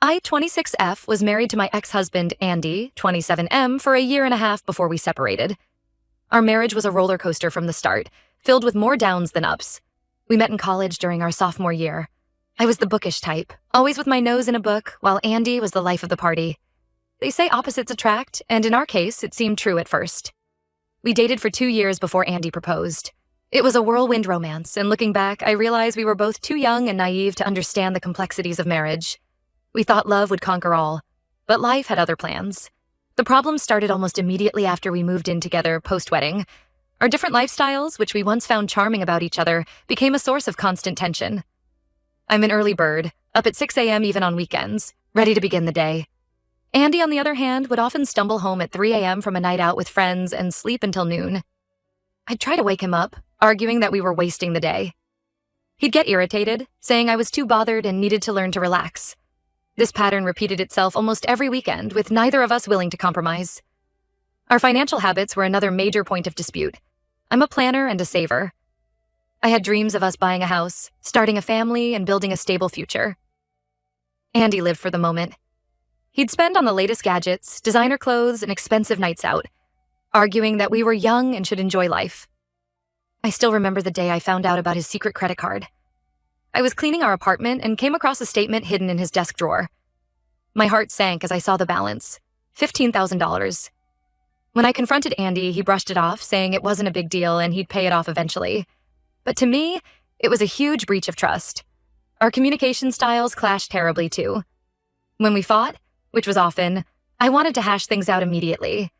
I, 26F, was married to my ex-husband, Andy, 27M, for a year and a half before we separated. Our marriage was a roller coaster from the start, filled with more downs than ups. We met in college during our sophomore year. I was the bookish type, always with my nose in a book, while Andy was the life of the party. They say opposites attract, and in our case, it seemed true at first. We dated for 2 years before Andy proposed. It was a whirlwind romance, and looking back, I realized we were both too young and naive to understand the complexities of marriage. We thought love would conquer all, but life had other plans. The problems started almost immediately after we moved in together post-wedding. Our different lifestyles, which we once found charming about each other, became a source of constant tension. I'm an early bird, up at 6 a.m. even on weekends, ready to begin the day. Andy, on the other hand, would often stumble home at 3 a.m. from a night out with friends and sleep until noon. I'd try to wake him up, arguing that we were wasting the day. He'd get irritated, saying I was too bothered and needed to learn to relax. This pattern repeated itself almost every weekend, with neither of us willing to compromise. Our financial habits were another major point of dispute. I'm a planner and a saver. I had dreams of us buying a house, starting a family, and building a stable future. Andy lived for the moment. He'd spend on the latest gadgets, designer clothes, and expensive nights out, arguing that we were young and should enjoy life. I still remember the day I found out about his secret credit card. I was cleaning our apartment and came across a statement hidden in his desk drawer. My heart sank as I saw the balance, $15,000. When I confronted Andy, he brushed it off, saying it wasn't a big deal and he'd pay it off eventually. But to me, it was a huge breach of trust. Our communication styles clashed terribly too. When we fought, which was often, I wanted to hash things out immediately.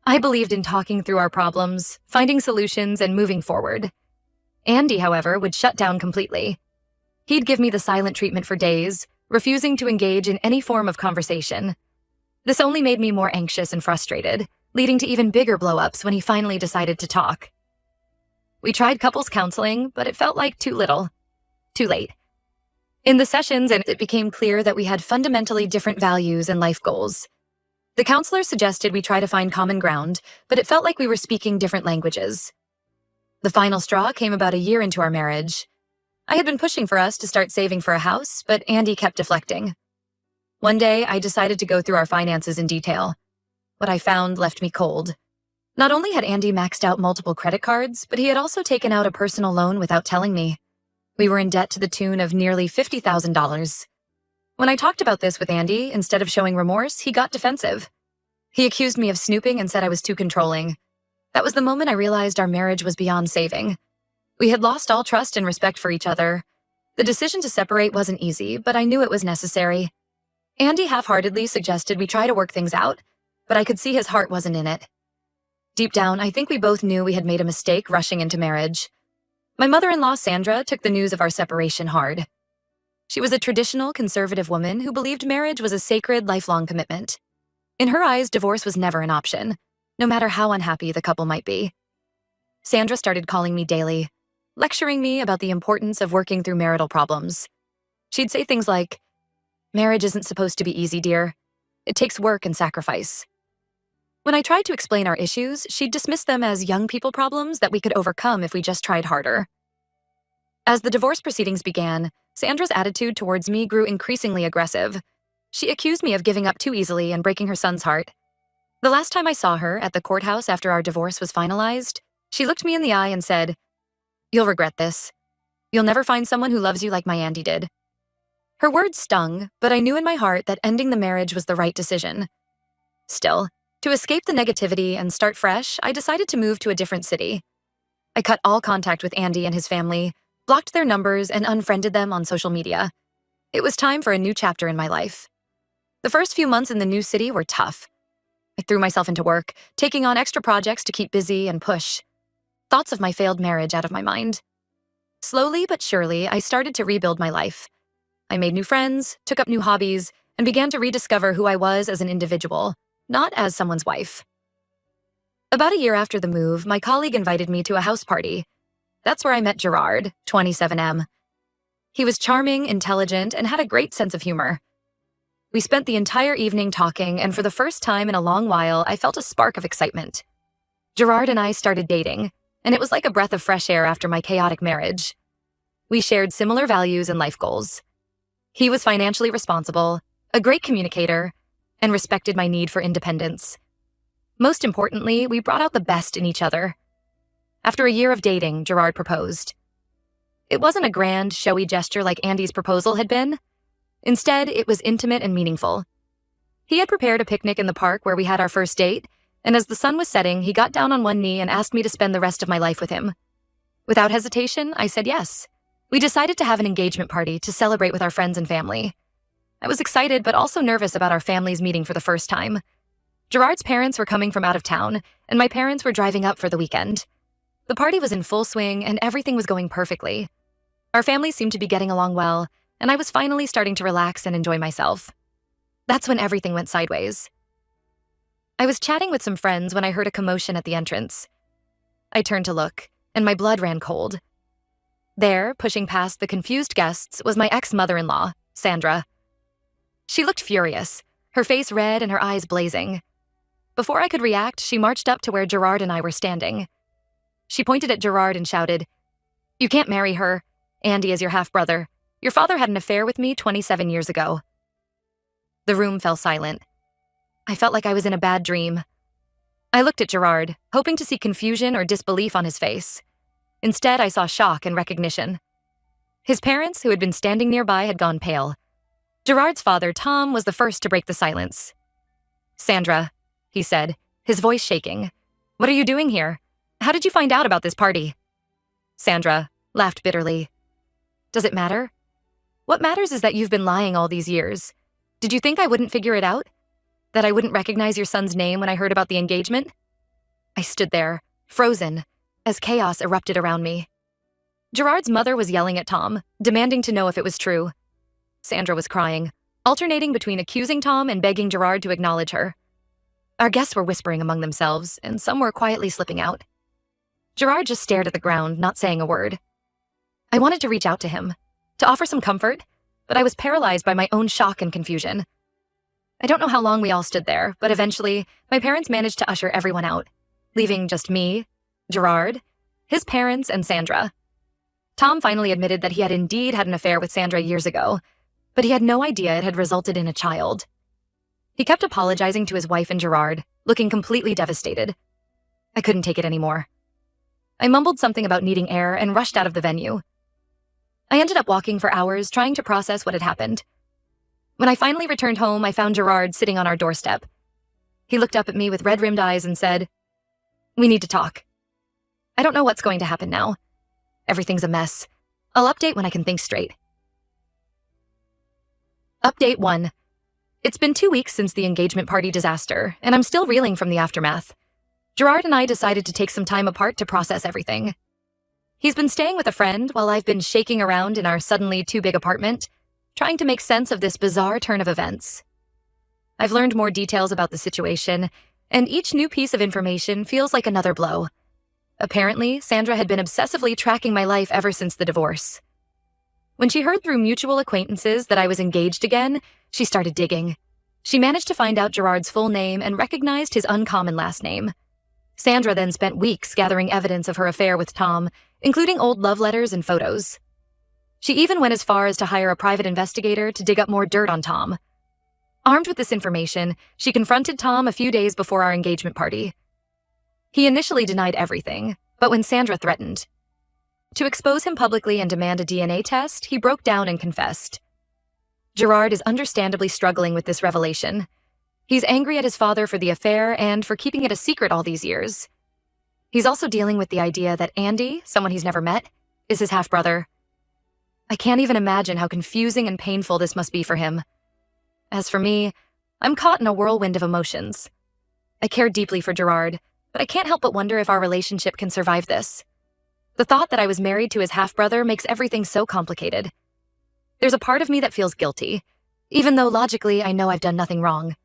I believed in talking through our problems, finding solutions, and moving forward. Andy, however, would shut down completely. He'd give me the silent treatment for days, refusing to engage in any form of conversation. This only made me more anxious and frustrated, leading to even bigger blow-ups when he finally decided to talk. We tried couples counseling, but it felt like too little. Too late. In the sessions, it became clear that we had fundamentally different values and life goals. The counselor suggested we try to find common ground, but it felt like we were speaking different languages. The final straw came about a year into our marriage. I had been pushing for us to start saving for a house, but Andy kept deflecting. One day, I decided to go through our finances in detail. What I found left me cold. Not only had Andy maxed out multiple credit cards, but he had also taken out a personal loan without telling me. We were in debt to the tune of nearly $50,000. When I talked about this with Andy, instead of showing remorse, he got defensive. He accused me of snooping and said I was too controlling. That was the moment I realized our marriage was beyond saving. We had lost all trust and respect for each other. The decision to separate wasn't easy, but I knew it was necessary. Andy half-heartedly suggested we try to work things out, but I could see his heart wasn't in it. Deep down, I think we both knew we had made a mistake rushing into marriage. My mother-in-law, Sandra, took the news of our separation hard. She was a traditional, conservative woman who believed marriage was a sacred, lifelong commitment. In her eyes, divorce was never an option, no matter how unhappy the couple might be. Sandra started calling me daily, lecturing me about the importance of working through marital problems. She'd say things like, "Marriage isn't supposed to be easy, dear. It takes work and sacrifice." When I tried to explain our issues, she'd dismiss them as young people problems that we could overcome if we just tried harder. As the divorce proceedings began, Sandra's attitude towards me grew increasingly aggressive. She accused me of giving up too easily and breaking her son's heart. The last time I saw her, at the courthouse after our divorce was finalized, she looked me in the eye and said, "You'll regret this. You'll never find someone who loves you like my Andy did." Her words stung, but I knew in my heart that ending the marriage was the right decision. Still, to escape the negativity and start fresh, I decided to move to a different city. I cut all contact with Andy and his family, blocked their numbers, and unfriended them on social media. It was time for a new chapter in my life. The first few months in the new city were tough. I threw myself into work, taking on extra projects to keep busy and push thoughts of my failed marriage out of my mind. Slowly but surely, I started to rebuild my life. I made new friends, took up new hobbies, and began to rediscover who I was as an individual, not as someone's wife. About a year after the move, my colleague invited me to a house party. That's where I met Gerard, 27M. He was charming, intelligent, and had a great sense of humor. We spent the entire evening talking, and for the first time in a long while, I felt a spark of excitement. Gerard and I started dating, and it was like a breath of fresh air after my chaotic marriage. We shared similar values and life goals. He was financially responsible, a great communicator, and respected my need for independence. Most importantly, we brought out the best in each other. After a year of dating, Gerard proposed. It wasn't a grand, showy gesture like Andy's proposal had been. Instead, it was intimate and meaningful. He had prepared a picnic in the park where we had our first date, and as the sun was setting, he got down on one knee and asked me to spend the rest of my life with him. Without hesitation, I said yes. We decided to have an engagement party to celebrate with our friends and family. I was excited but also nervous about our families meeting for the first time. Gerard's parents were coming from out of town, and my parents were driving up for the weekend. The party was in full swing, and everything was going perfectly. Our families seemed to be getting along well, and I was finally starting to relax and enjoy myself. That's when everything went sideways. I was chatting with some friends when I heard a commotion at the entrance. I turned to look, and my blood ran cold. There, pushing past the confused guests, was my ex-mother-in-law, Sandra. She looked furious, her face red and her eyes blazing. Before I could react, she marched up to where Gerard and I were standing. She pointed at Gerard and shouted, "You can't marry her. Andy is your half-brother. Your father had an affair with me 27 years ago." The room fell silent. I felt like I was in a bad dream. I looked at Gerard, hoping to see confusion or disbelief on his face. Instead, I saw shock and recognition. His parents, who had been standing nearby, had gone pale. Gerard's father, Tom, was the first to break the silence. "Sandra," he said, his voice shaking. "What are you doing here? How did you find out about this party?" Sandra laughed bitterly. "Does it matter? What matters is that you've been lying all these years. Did you think I wouldn't figure it out? That I wouldn't recognize your son's name when I heard about the engagement?" I stood there, frozen, as chaos erupted around me. Gerard's mother was yelling at Tom, demanding to know if it was true. Sandra was crying, alternating between accusing Tom and begging Gerard to acknowledge her. Our guests were whispering among themselves, and some were quietly slipping out. Gerard just stared at the ground, not saying a word. I wanted to reach out to him, to offer some comfort, but I was paralyzed by my own shock and confusion. I don't know how long we all stood there, but eventually, my parents managed to usher everyone out, leaving just me, Gerard, his parents, and Sandra. Tom finally admitted that he had indeed had an affair with Sandra years ago, but he had no idea it had resulted in a child. He kept apologizing to his wife and Gerard, looking completely devastated. I couldn't take it anymore. I mumbled something about needing air and rushed out of the venue. I ended up walking for hours, trying to process what had happened. When I finally returned home, I found Gerard sitting on our doorstep. He looked up at me with red-rimmed eyes and said, "We need to talk. I don't know what's going to happen now. Everything's a mess. I'll update when I can think straight." Update 1. It's been 2 weeks since the engagement party disaster, and I'm still reeling from the aftermath. Gerard and I decided to take some time apart to process everything. He's been staying with a friend while I've been shaking around in our suddenly too big apartment, trying to make sense of this bizarre turn of events. I've learned more details about the situation, and each new piece of information feels like another blow. Apparently, Sandra had been obsessively tracking my life ever since the divorce. When she heard through mutual acquaintances that I was engaged again, she started digging. She managed to find out Gerard's full name and recognized his uncommon last name. Sandra then spent weeks gathering evidence of her affair with Tom, including old love letters and photos. She even went as far as to hire a private investigator to dig up more dirt on Tom. Armed with this information, she confronted Tom a few days before our engagement party. He initially denied everything, but when Sandra threatened to expose him publicly and demand a DNA test, he broke down and confessed. Gerard is understandably struggling with this revelation. He's angry at his father for the affair and for keeping it a secret all these years. He's also dealing with the idea that Andy, someone he's never met, is his half-brother. I can't even imagine how confusing and painful this must be for him. As for me, I'm caught in a whirlwind of emotions. I care deeply for Gerard, but I can't help but wonder if our relationship can survive this. The thought that I was married to his half-brother makes everything so complicated. There's a part of me that feels guilty, even though logically I know I've done nothing wrong.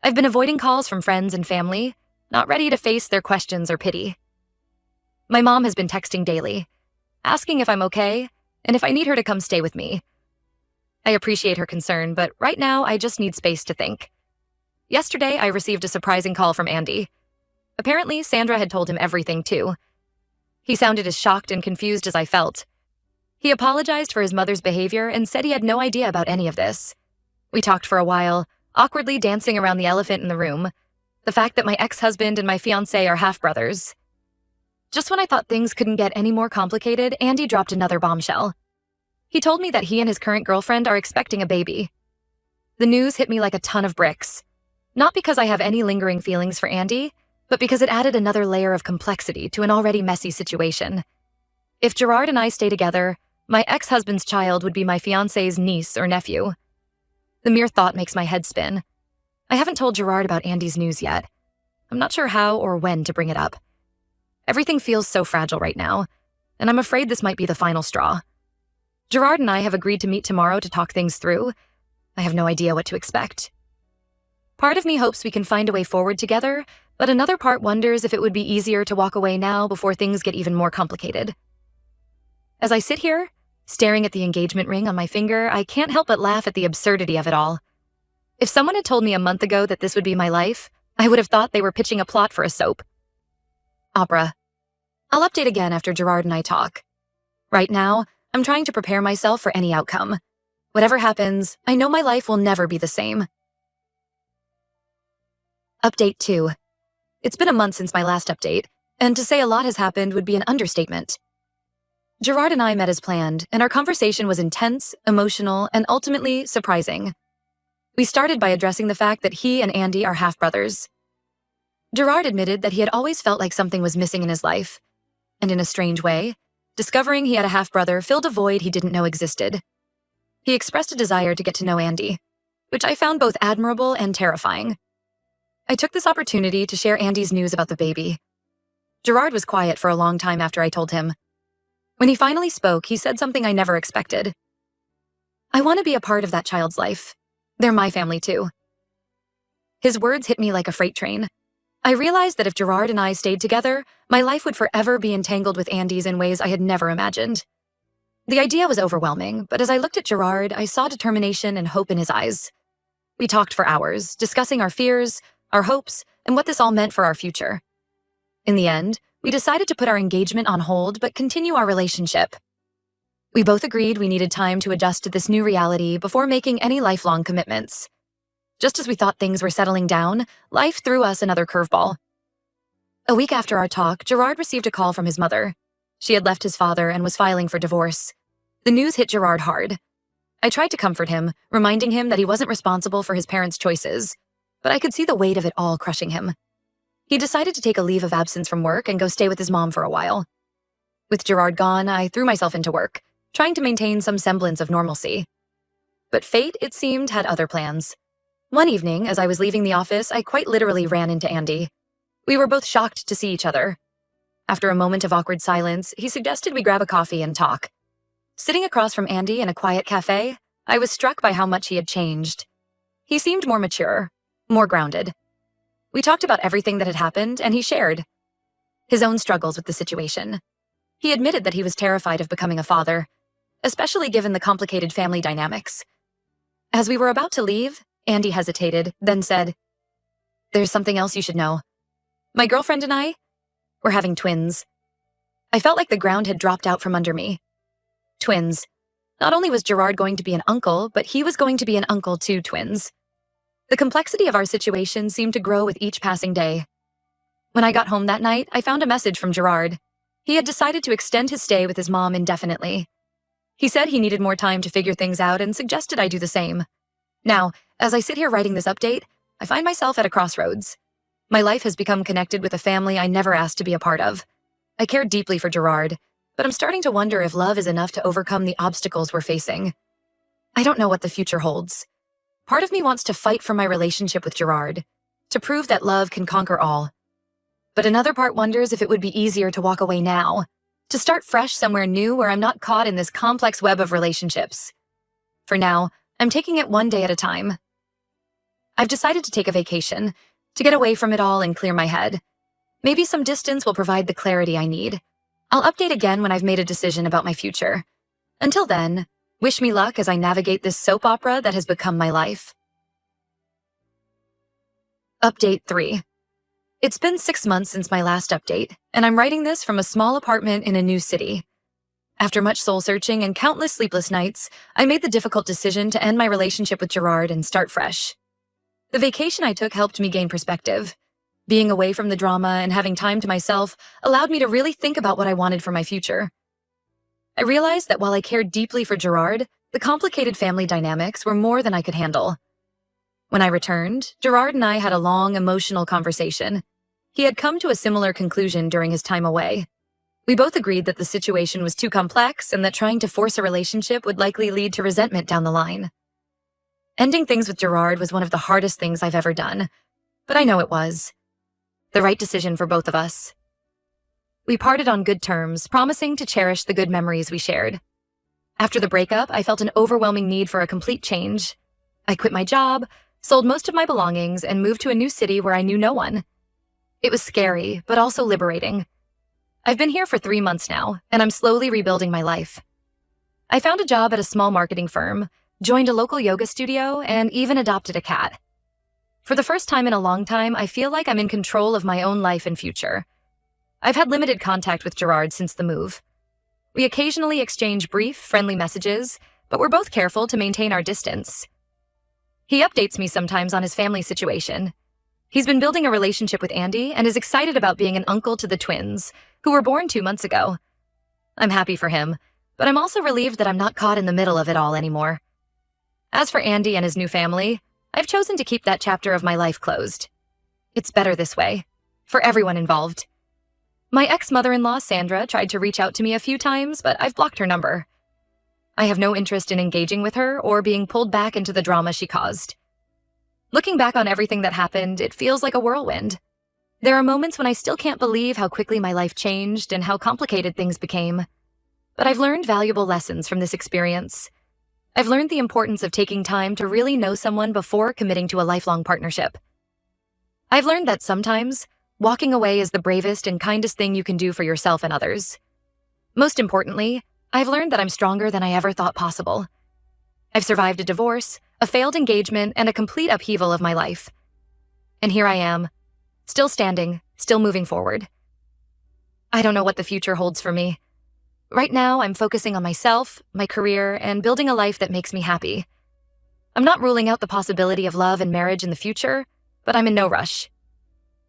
I've been avoiding calls from friends and family, not ready to face their questions or pity. My mom has been texting daily, asking if I'm okay and if I need her to come stay with me. I appreciate her concern, but right now I just need space to think. Yesterday, I received a surprising call from Andy. Apparently, Sandra had told him everything too. He sounded as shocked and confused as I felt. He apologized for his mother's behavior and said he had no idea about any of this. We talked for a while, awkwardly dancing around the elephant in the room, the fact that my ex-husband and my fiancé are half-brothers. Just when I thought things couldn't get any more complicated, Andy dropped another bombshell. He told me that he and his current girlfriend are expecting a baby. The news hit me like a ton of bricks. Not because I have any lingering feelings for Andy, but because it added another layer of complexity to an already messy situation. If Gerard and I stay together, my ex-husband's child would be my fiancé's niece or nephew. The mere thought makes my head spin. I haven't told Gerard about Andy's news yet. I'm not sure how or when to bring it up. Everything feels so fragile right now, and I'm afraid this might be the final straw. Gerard and I have agreed to meet tomorrow to talk things through. I have no idea what to expect. Part of me hopes we can find a way forward together, but another part wonders if it would be easier to walk away now before things get even more complicated. As I sit here, staring at the engagement ring on my finger, I can't help but laugh at the absurdity of it all. If someone had told me a month ago that this would be my life, I would have thought they were pitching a plot for a soap. Opera. I'll update again after Gerard and I talk. Right now, I'm trying to prepare myself for any outcome. Whatever happens, I know my life will never be the same. Update 2. It's been a month since my last update, and to say a lot has happened would be an understatement. Gerard and I met as planned, and our conversation was intense, emotional, and ultimately surprising. We started by addressing the fact that he and Andy are half-brothers. Gerard admitted that he had always felt like something was missing in his life, and in a strange way, discovering he had a half-brother filled a void he didn't know existed. He expressed a desire to get to know Andy, which I found both admirable and terrifying. I took this opportunity to share Andy's news about the baby. Gerard was quiet for a long time after I told him. When he finally spoke, he said something I never expected. I want to be a part of that child's life. They're my family too. His words hit me like a freight train. I realized that if Gerard and I stayed together, my life would forever be entangled with Andy's in ways I had never imagined. The idea was overwhelming, but as I looked at Gerard, I saw determination and hope in his eyes. We talked for hours, discussing our fears, our hopes, and what this all meant for our future. In the end, we decided to put our engagement on hold but continue our relationship. We both agreed we needed time to adjust to this new reality before making any lifelong commitments. Just as we thought things were settling down, life threw us another curveball. A week after our talk, Gerard received a call from his mother. She had left his father and was filing for divorce. The news hit Gerard hard. I tried to comfort him, reminding him that he wasn't responsible for his parents' choices, but I could see the weight of it all crushing him. He decided to take a leave of absence from work and go stay with his mom for a while. With Gerard gone, I threw myself into work, trying to maintain some semblance of normalcy. But fate, it seemed, had other plans. One evening, as I was leaving the office, I quite literally ran into Andy. We were both shocked to see each other. After a moment of awkward silence, he suggested we grab a coffee and talk. Sitting across from Andy in a quiet cafe, I was struck by how much he had changed. He seemed more mature, more grounded. We talked about everything that had happened, and he shared his own struggles with the situation. He admitted that he was terrified of becoming a father, especially given the complicated family dynamics. As we were about to leave, Andy hesitated, then said, "There's something else you should know. My girlfriend and I, we're having twins." I felt like the ground had dropped out from under me. Twins. Not only was Gerard going to be an uncle, but he was going to be an uncle to twins. The complexity of our situation seemed to grow with each passing day. When I got home that night, I found a message from Gerard. He had decided to extend his stay with his mom indefinitely. He said he needed more time to figure things out and suggested I do the same. Now, as I sit here writing this update, I find myself at a crossroads. My life has become connected with a family I never asked to be a part of. I care deeply for Gerard, but I'm starting to wonder if love is enough to overcome the obstacles we're facing. I don't know what the future holds. Part of me wants to fight for my relationship with Gerard, to prove that love can conquer all. But another part wonders if it would be easier to walk away now, to start fresh somewhere new where I'm not caught in this complex web of relationships. For now, I'm taking it one day at a time. I've decided to take a vacation, to get away from it all and clear my head. Maybe some distance will provide the clarity I need. I'll update again when I've made a decision about my future. Until then, wish me luck as I navigate this soap opera that has become my life. Update 3. It's been 6 months since my last update, and I'm writing this from a small apartment in a new city. After much soul-searching and countless sleepless nights, I made the difficult decision to end my relationship with Gerard and start fresh. The vacation I took helped me gain perspective. Being away from the drama and having time to myself allowed me to really think about what I wanted for my future. I realized that while I cared deeply for Gerard, the complicated family dynamics were more than I could handle. When I returned, Gerard and I had a long, emotional conversation. He had come to a similar conclusion during his time away. We both agreed that the situation was too complex and that trying to force a relationship would likely lead to resentment down the line. Ending things with Gerard was one of the hardest things I've ever done, but I know it was the right decision for both of us. We parted on good terms, promising to cherish the good memories we shared. After the breakup, I felt an overwhelming need for a complete change. I quit my job, sold most of my belongings, and moved to a new city where I knew no one. It was scary, but also liberating. I've been here for 3 months now, and I'm slowly rebuilding my life. I found a job at a small marketing firm, joined a local yoga studio, and even adopted a cat. For the first time in a long time, I feel like I'm in control of my own life and future. I've had limited contact with Gerard since the move. We occasionally exchange brief, friendly messages, but we're both careful to maintain our distance. He updates me sometimes on his family situation. He's been building a relationship with Andy and is excited about being an uncle to the twins, who were born 2 months ago. I'm happy for him, but I'm also relieved that I'm not caught in the middle of it all anymore. As for Andy and his new family, I've chosen to keep that chapter of my life closed. It's better this way, for everyone involved. My ex-mother-in-law, Sandra, tried to reach out to me a few times, but I've blocked her number. I have no interest in engaging with her or being pulled back into the drama she caused. Looking back on everything that happened, it feels like a whirlwind. There are moments when I still can't believe how quickly my life changed and how complicated things became. But I've learned valuable lessons from this experience. I've learned the importance of taking time to really know someone before committing to a lifelong partnership. I've learned that sometimes, walking away is the bravest and kindest thing you can do for yourself and others. Most importantly, I've learned that I'm stronger than I ever thought possible. I've survived a divorce, a failed engagement, and a complete upheaval of my life. And here I am, still standing, still moving forward. I don't know what the future holds for me. Right now, I'm focusing on myself, my career, and building a life that makes me happy. I'm not ruling out the possibility of love and marriage in the future, but I'm in no rush.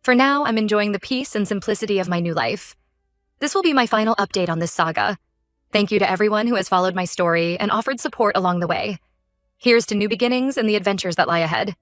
For now, I'm enjoying the peace and simplicity of my new life. This will be my final update on this saga. Thank you to everyone who has followed my story and offered support along the way. Here's to new beginnings and the adventures that lie ahead.